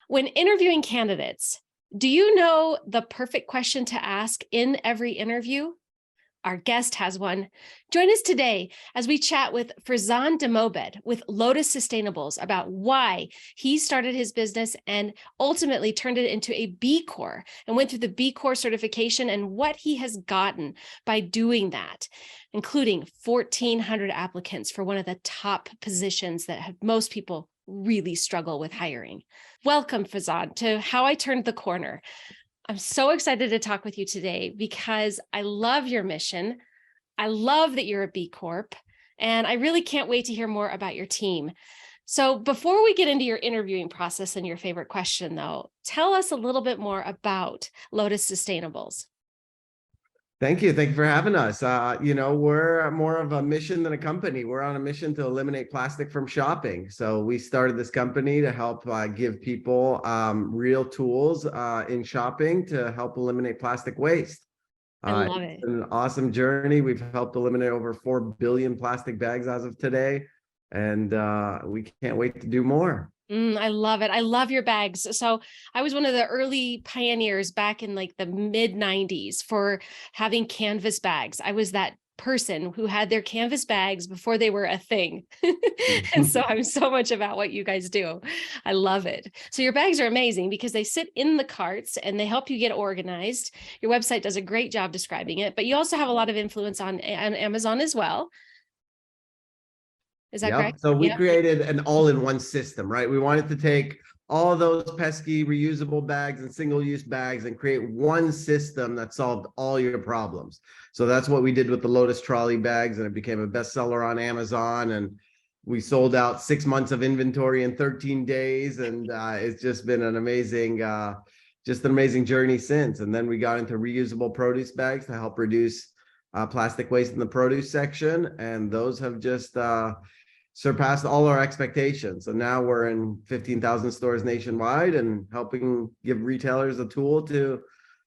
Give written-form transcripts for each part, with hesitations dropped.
When interviewing candidates, do you know the perfect question to ask in every interview? Our guest has one. Join us today as we chat with Farzan Dehmoubed with Lotus Sustainables about why he started his business and ultimately turned it into a B Corp and went through the B-Corp certification and what he has gotten by doing that, including 1,400 applicants for one of the top positions that most people really struggle with hiring. Welcome, Farzan, to How I Turned the Corner. I'm so excited to talk with you today because I love your mission. I love that you're a B Corp, and I really can't wait to hear more about your team. So before we get into your interviewing process and your favorite question, though, tell us a little bit more about Lotus Sustainables. Thank you. Thank you for having us. We're more of a mission than a company. We're on a mission to eliminate plastic from shopping. So we started this company to help give people real tools in shopping to help eliminate plastic waste. I love it. It's an awesome journey. We've helped eliminate over 4 billion plastic bags as of today, and we can't wait to do more. I love it. I love your bags. So I was one of the early pioneers back in like the mid 90s for having canvas bags. I was that person who had their canvas bags before they were a thing. And so I'm so much about what you guys do. I love it. So your bags are amazing because they sit in the carts and they help you get organized. Your website does a great job describing it, but you also have a lot of influence on Amazon as well. Is that correct? So we created an all-in-one system, right? We wanted to take all of those pesky reusable bags and single-use bags and create one system that solved all your problems. So that's what we did with the Lotus trolley bags, and it became a bestseller on Amazon. And we sold out 6 months of inventory in 13 days, and it's just been an amazing, journey since. And then we got into reusable produce bags to help reduce plastic waste in the produce section, and those have just surpassed all our expectations. So now we're in 15,000 stores nationwide and helping give retailers a tool to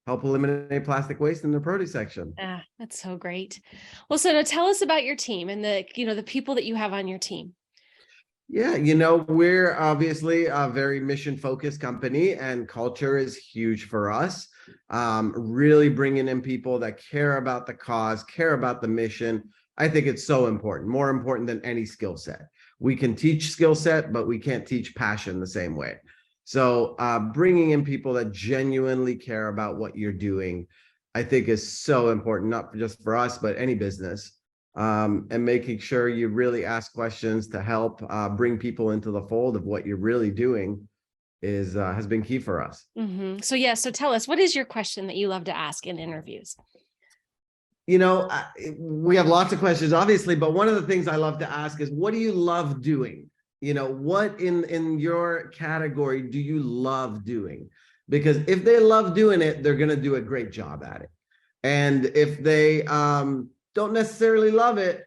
help eliminate plastic waste in the produce section. Ah, that's so great. Well, so now tell us about your team and the people that you have on your team. Yeah, we're obviously a very mission-focused company, and culture is huge for us. Really bringing in people that care about the cause, care about the mission. I think it's so important, more important than any skill set. We can teach skill set, but we can't teach passion the same way. So bringing in people that genuinely care about what you're doing, I think is so important, not just for us, but any business. And making sure you really ask questions to help bring people into the fold of what you're really doing has been key for us. So tell us, what is your question that you love to ask in interviews? We have lots of questions, obviously, but one of the things I love to ask is, what do you love doing? What in your category do you love doing? Because if they love doing it, they're going to do a great job at it. And if they don't necessarily love it,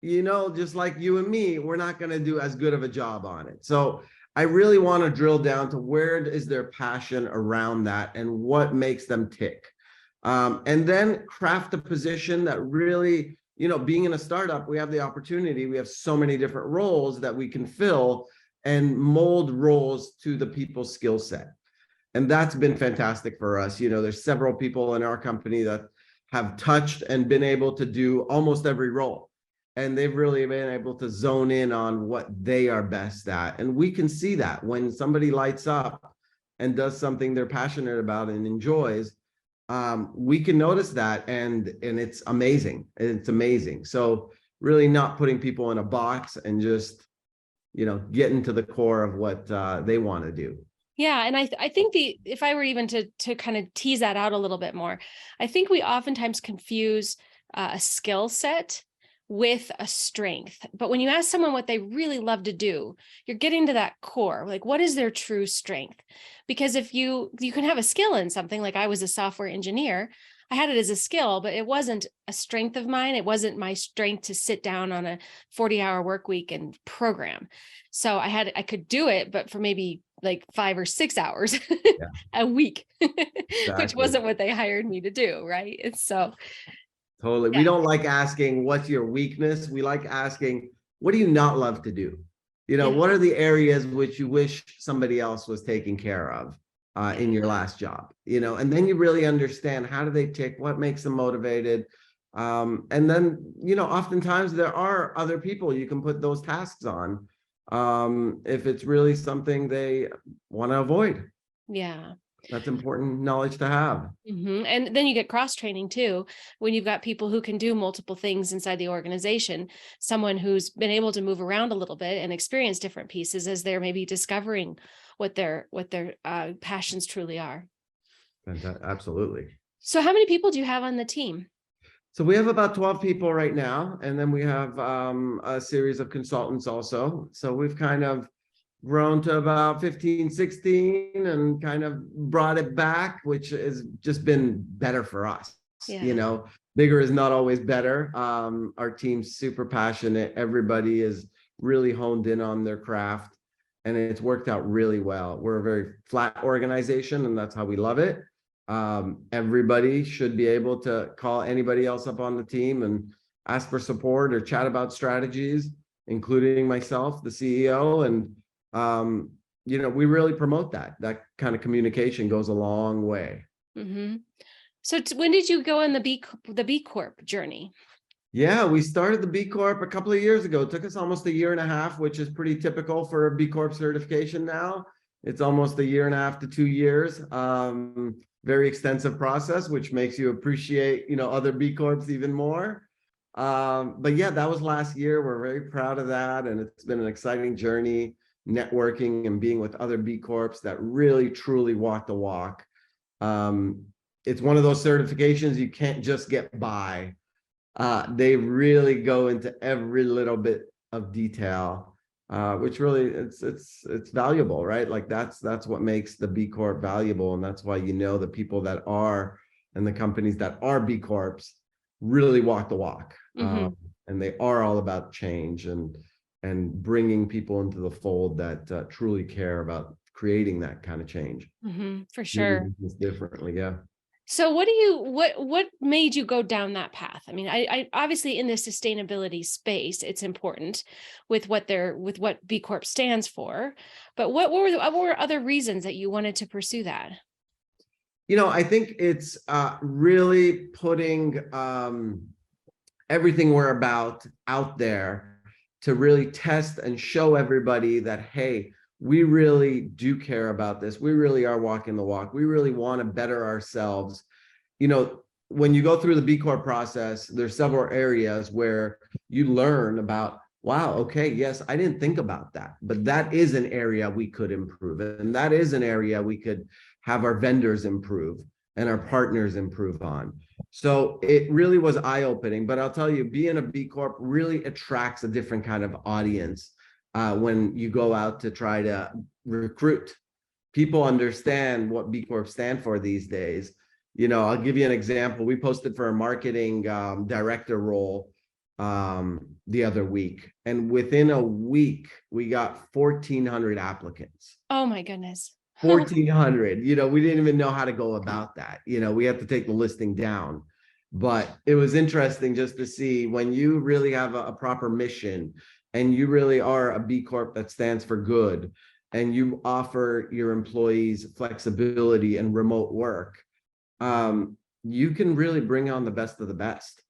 just like you and me, we're not going to do as good of a job on it. So I really want to drill down to where is their passion around that and what makes them tick. And then craft a position that really, being in a startup, we have the opportunity, we have so many different roles that we can fill and mold roles to the people's skill set. And that's been fantastic for us. There's several people in our company that have touched and been able to do almost every role. And they've really been able to zone in on what they are best at. And we can see that when somebody lights up and does something they're passionate about and enjoys, we can notice that, and it's amazing. It's amazing. So really not putting people in a box and just, getting to the core of what they want to do. Yeah. And I think if I were even to kind of tease that out a little bit more, I think we oftentimes confuse a skill set with a strength. But when you ask someone what they really love to do, you're getting to that core, like what is their true strength? Because if you can have a skill in something, like I was a software engineer, I had it as a skill, but it wasn't a strength of mine. It wasn't my strength to sit down on a 40-hour work week and program. So I could do it, but for maybe like 5 or 6 hours a week, which wasn't what they hired me to do. Right. And so totally. Yeah. We don't like asking, what's your weakness? We like asking, what do you not love to do? You know, Yeah. what are the areas which you wish somebody else was taking care of in your last job? You know, and then you really understand how do they tick, what makes them motivated. And then, you know, oftentimes there are other people you can put those tasks on if it's really something they want to avoid. Yeah. That's important knowledge to have. And then you get cross training too, when you've got people who can do multiple things inside the organization, someone who's been able to move around a little bit and experience different pieces as they're maybe discovering what their passions truly are. Absolutely. So how many people do you have on the team? So we have about 12 people right now, and then we have a series of consultants also. So we've kind of grown to about 15, 16 and kind of brought it back, which has just been better for us. Yeah. You know, bigger is not always better. Our team's super passionate. Everybody is really honed in on their craft, and it's worked out really well. We're a very flat organization, and that's how we love it. Everybody should be able to call anybody else up on the team and ask for support or chat about strategies, including myself, the CEO. And you know, we really promote that kind of communication goes a long way. So when did you go on the B Corp journey? Yeah, we started the B Corp a couple of years ago. It took us almost a year and a half, which is pretty typical for a B Corp certification now. It's almost a year and a half to 2 years. Very extensive process, which makes you appreciate, you know, other B Corps even more. But yeah, that was last year. We're very proud of that. And it's been an exciting journey, networking and being with other B Corps that really, truly walk the walk. It's one of those certifications you can't just get by. They really go into every little bit of detail. Which really it's valuable, right? Like that's what makes the B Corp valuable, and that's why, you know, the people that are and the companies that are B Corps really walk the walk, and they are all about change and bringing people into the fold that truly care about creating that kind of change. For sure. Differently, yeah. So what made you go down that path? I mean, I obviously in the sustainability space, it's important with what B Corp stands for, but what were other reasons that you wanted to pursue that? You know, I think it's really putting everything we're about out there to really test and show everybody that, hey, we really do care about this. We really are walking the walk. We really want to better ourselves. You know, when you go through the B Corp process, there's several areas where you learn about, wow, okay, yes, I didn't think about that, but that is an area we could improve. And that is an area we could have our vendors improve and our partners improve on. So it really was eye-opening, but I'll tell you, being a B Corp really attracts a different kind of audience. When you go out to try to recruit, people understand what B Corp stand for these days. You know, I'll give you an example. We posted for a marketing director role the other week, and within a week we got 1,400 applicants. Oh my goodness. 1,400. You know, we didn't even know how to go about that. You know, we had to take the listing down. But it was interesting just to see when you really have a proper mission and you really are a B Corp that stands for good, and you offer your employees flexibility and remote work, you can really bring on the best of the best.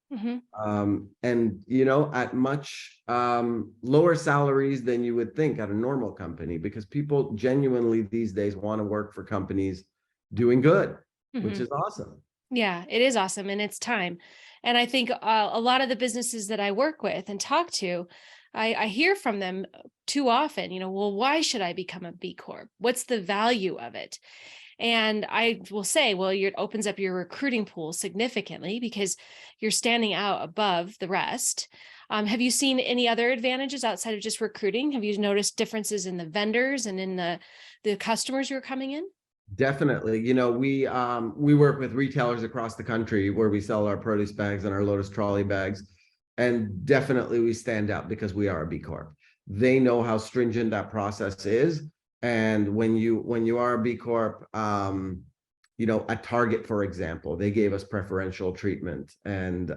And, you know, at much lower salaries than you would think at a normal company, because people genuinely these days want to work for companies doing good, which is awesome. Yeah, it is awesome. And it's time. And I think a lot of the businesses that I work with and talk to, I hear from them too often, you know, well, why should I become a B Corp? What's the value of it? And I will say, well, it opens up your recruiting pool significantly because you're standing out above the rest. Have you seen any other advantages outside of just recruiting? Have you noticed differences in the vendors and in the customers who are coming in? Definitely. You know, we work with retailers across the country where we sell our produce bags and our Lotus trolley bags. And definitely we stand out because we are a B Corp. They know how stringent that process is. And when you are a B Corp, you know, at Target, for example, they gave us preferential treatment, and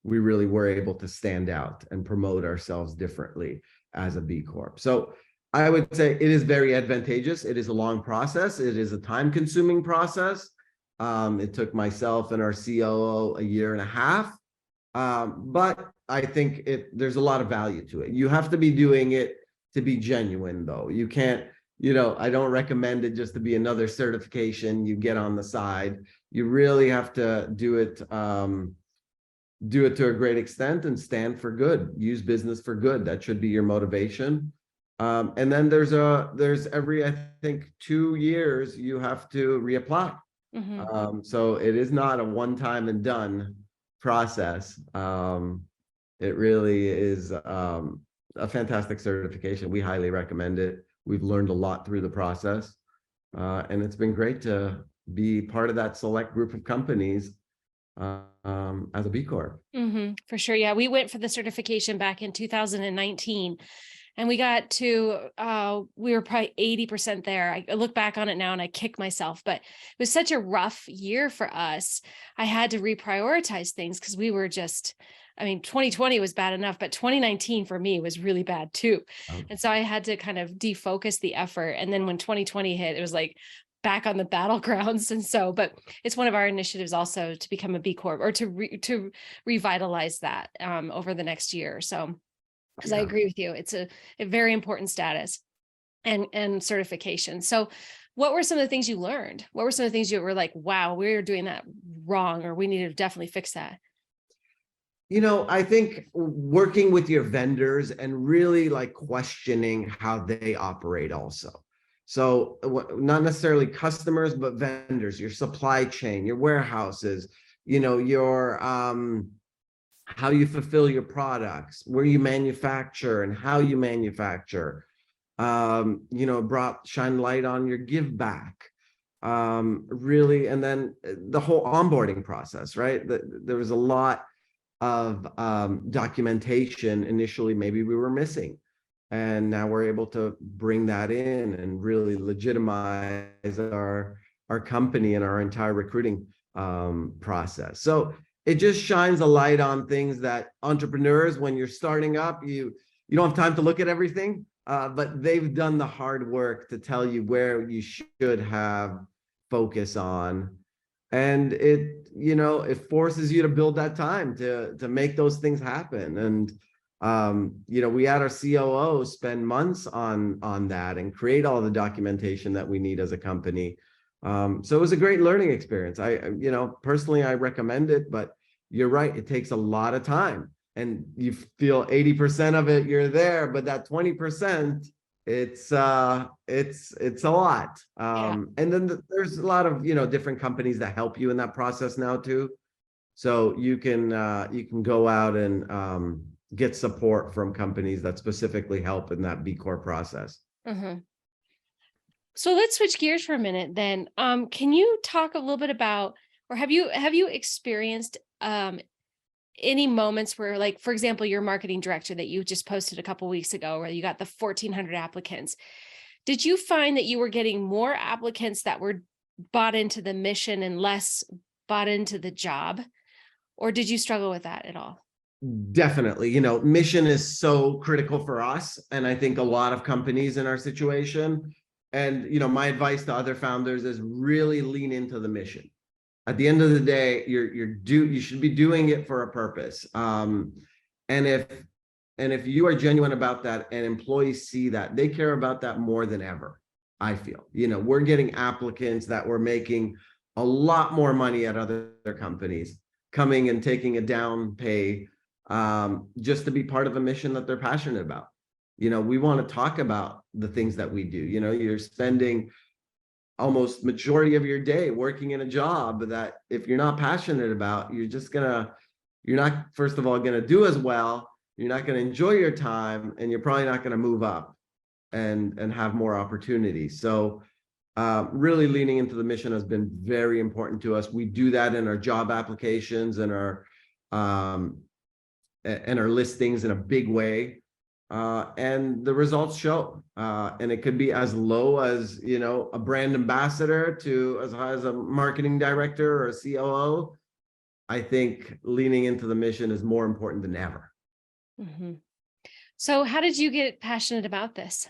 we really were able to stand out and promote ourselves differently. as a B Corp. So I would say it is very advantageous. It is a long process. It is a time-consuming process. It took myself and our COO a year and a half. But I think there's a lot of value to it. You have to be doing it to be genuine, though. You can't, I don't recommend it just to be another certification you get on the side. You really have to do it to a great extent and stand for good. Use business for good. That should be your motivation. And then there's every, I think, 2 years you have to reapply. So it is not a one-time and done process. It really is a fantastic certification. We highly recommend it. We've learned a lot through the process, and it's been great to be part of that select group of companies as a B Corp. For sure. Yeah, we went for the certification back in 2019. And we got to, we were probably 80% there. I look back on it now and I kick myself, but it was such a rough year for us. I had to reprioritize things because we were just, 2020 was bad enough, but 2019 for me was really bad too. And so I had to kind of defocus the effort. And then when 2020 hit, it was like back on the battlegrounds. And so, but it's one of our initiatives also to become a B Corp or to revitalize that over the next year. So, because I agree with you, it's a very important status and certification. So what were some of the things you learned? What were some of the things you were like, wow, we're doing that wrong, or we need to definitely fix that? I think working with your vendors and really like questioning how they operate also. So not necessarily customers, but vendors, your supply chain, your warehouses, your how you fulfill your products, where you manufacture and how you manufacture, shine light on your give back, really. And then the whole onboarding process, right? There was a lot of documentation initially, maybe we were missing. And now we're able to bring that in and really legitimize our company and our entire recruiting process. So it just shines a light on things that entrepreneurs, when you're starting up, you don't have time to look at everything, but they've done the hard work to tell you where you should have focus on. And it forces you to build that time to make those things happen. And, we had our COO spend months on that and create all the documentation that we need as a company. So it was a great learning experience. Personally, I recommend it, but you're right. It takes a lot of time, and you feel 80% of it, you're there, but that 20%, it's a lot. And then there's a lot of, different companies that help you in that process now too. So you can go out and get support from companies that specifically help in that B Corp process. So let's switch gears for a minute then. Can you talk a little bit about, or have you experienced any moments where, like, for example, your marketing director that you just posted a couple of weeks ago, where you got the 1,400 applicants, did you find that you were getting more applicants that were bought into the mission and less bought into the job? Or did you struggle with that at all? Definitely. Mission is so critical for us. And I think a lot of companies in our situation. And, my advice to other founders is really lean into the mission. At the end of the day, you should be doing it for a purpose. And if you are genuine about that and employees see that, they care about that more than ever, I feel. We're getting applicants that were making a lot more money at other companies coming and taking a down pay just to be part of a mission that they're passionate about. We want to talk about the things that we do. You're spending almost majority of your day working in a job that if you're not passionate about, you're not, first of all, going to do as well. You're not going to enjoy your time, and you're probably not going to move up and have more opportunities. So really leaning into the mission has been very important to us. We do that in our job applications and our listings in a big way. And the results show, and it could be as low as, a brand ambassador to as high as a marketing director or a COO. I think leaning into the mission is more important than ever. So how did you get passionate about this?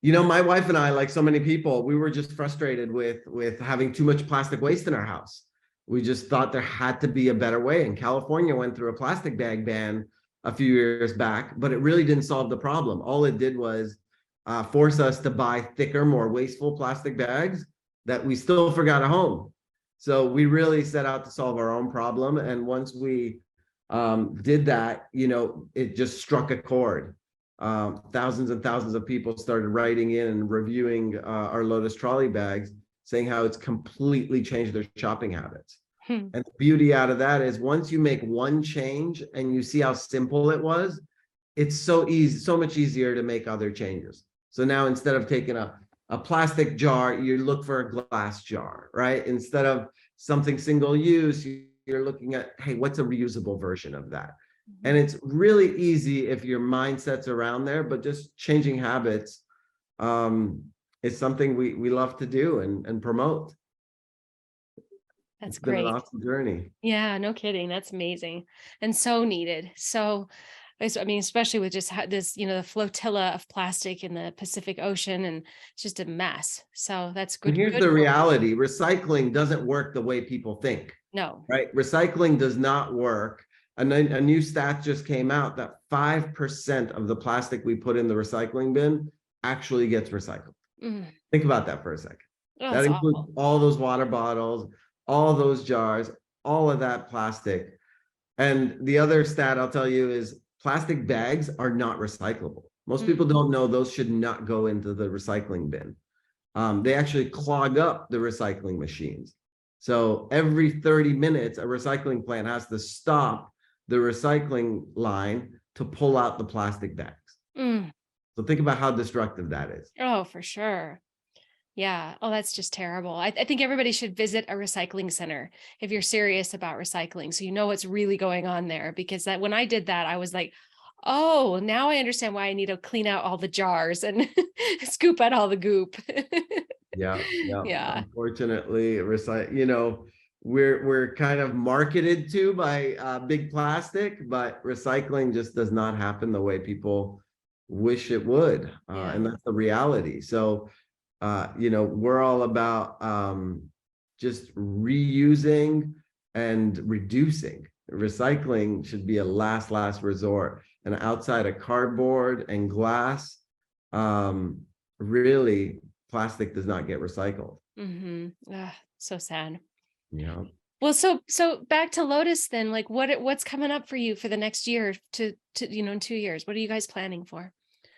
My wife and I, like so many people, we were just frustrated with having too much plastic waste in our house. We just thought there had to be a better way. And California went through a plastic bag ban a few years back, but it really didn't solve the problem. All it did was force us to buy thicker, more wasteful plastic bags that we still forgot at home. So we really set out to solve our own problem. And once we did that, it just struck a chord. Thousands and thousands of people started writing in and reviewing our Lotus trolley bags, saying how it's completely changed their shopping habits. And the beauty out of that is once you make one change and you see how simple it was, it's so easy, so much easier to make other changes. So now instead of taking a plastic jar, you look for a glass jar, right? Instead of something single use, you're looking at, hey, what's a reusable version of that? And it's really easy if your mindset's around there, but just changing habits is something we love to do and promote. That's It's been an great. awesome journey. Yeah, no kidding. That's amazing and so needed. So, I mean, especially with just this, the flotilla of plastic in the Pacific Ocean, and it's just a mess. So that's And good. here's Good the work. reality: recycling doesn't work the way people think, No. right? Recycling does not work. A new stat just came out that 5% of the plastic we put in the recycling bin actually gets recycled. Mm. Think about that for a second. Oh, That that's includes awful. all those water bottles, all those jars, all of that plastic. And the other stat I'll tell you is plastic bags are not recyclable. Most Mm. people don't know those should not go into the recycling bin. They actually clog up the recycling machines. So every 30 minutes, a recycling plant has to stop the recycling line to pull out the plastic bags. Mm. So think about how destructive that is. Oh, for sure. Yeah. Oh, that's just terrible. I think everybody should visit a recycling center if you're serious about recycling, so you know what's really going on there. Because that when I did that, I was like, oh, now I understand why I need to clean out all the jars and scoop out all the goop. Yeah, yeah. Yeah. Unfortunately, we're kind of marketed to by big plastic, but recycling just does not happen the way people wish it would, Yeah. and that's the reality. So, we're all about just reusing and reducing. Recycling should be a last resort, and outside of cardboard and glass, really plastic does not get recycled. So sad. Yeah. Well, so back to Lotus then, like what's coming up for you for the next year to in 2 years? What are you guys planning for?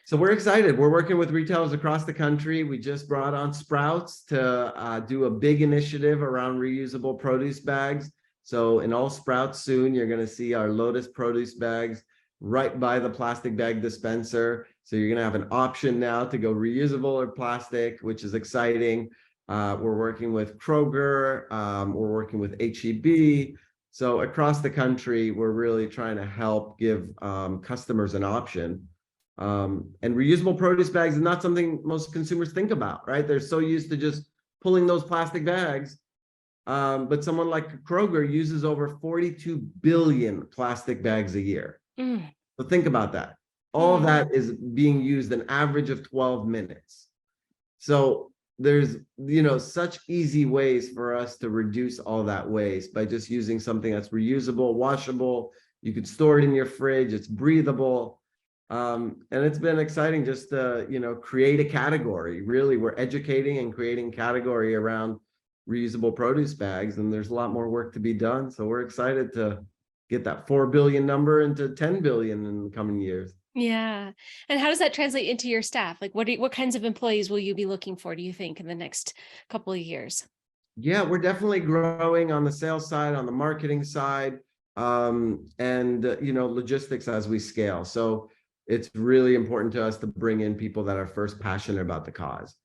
So we're excited. We're working with retailers across the country. We just brought on Sprouts to do a big initiative around reusable produce bags. So in all Sprouts soon, you're going to see our Lotus produce bags right by the plastic bag dispenser. So you're going to have an option now to go reusable or plastic, which is exciting. We're working with Kroger. We're working with H-E-B. So across the country, we're really trying to help give customers an option. And reusable produce bags is not something most consumers think about, right? They're so used to just pulling those plastic bags. But someone like Kroger uses over 42 billion plastic bags a year. Mm. So think about that. All of that is being used an average of 12 minutes. So there's, such easy ways for us to reduce all that waste by just using something that's reusable, washable. You could store it in your fridge. It's breathable. And it's been exciting just to, create a category. Really, we're educating and creating category around reusable produce bags, and there's a lot more work to be done. So we're excited to get that 4 billion number into 10 billion in the coming years. Yeah. And how does that translate into your staff? Like what kinds of employees will you be looking for, do you think, in the next couple of years? Yeah, we're definitely growing on the sales side, on the marketing side, and logistics as we scale. So it's really important to us to bring in people that are first passionate about the cause,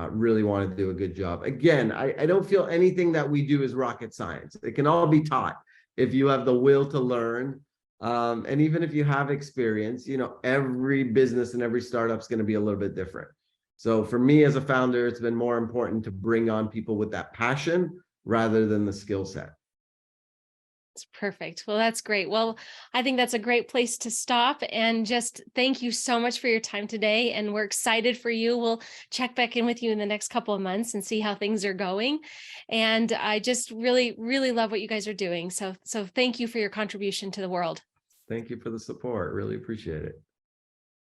really want to do a good job. Again, I don't feel anything that we do is rocket science. It can all be taught if you have the will to learn. And even if you have experience, every business and every startup is going to be a little bit different. So for me as a founder, it's been more important to bring on people with that passion rather than the skill set. It's perfect. Well, that's great. Well, I think that's a great place to stop, and just thank you so much for your time today. And we're excited for you. We'll check back in with you in the next couple of months and see how things are going. And I just really, really love what you guys are doing. So thank you for your contribution to the world. Thank you for the support. Really appreciate it.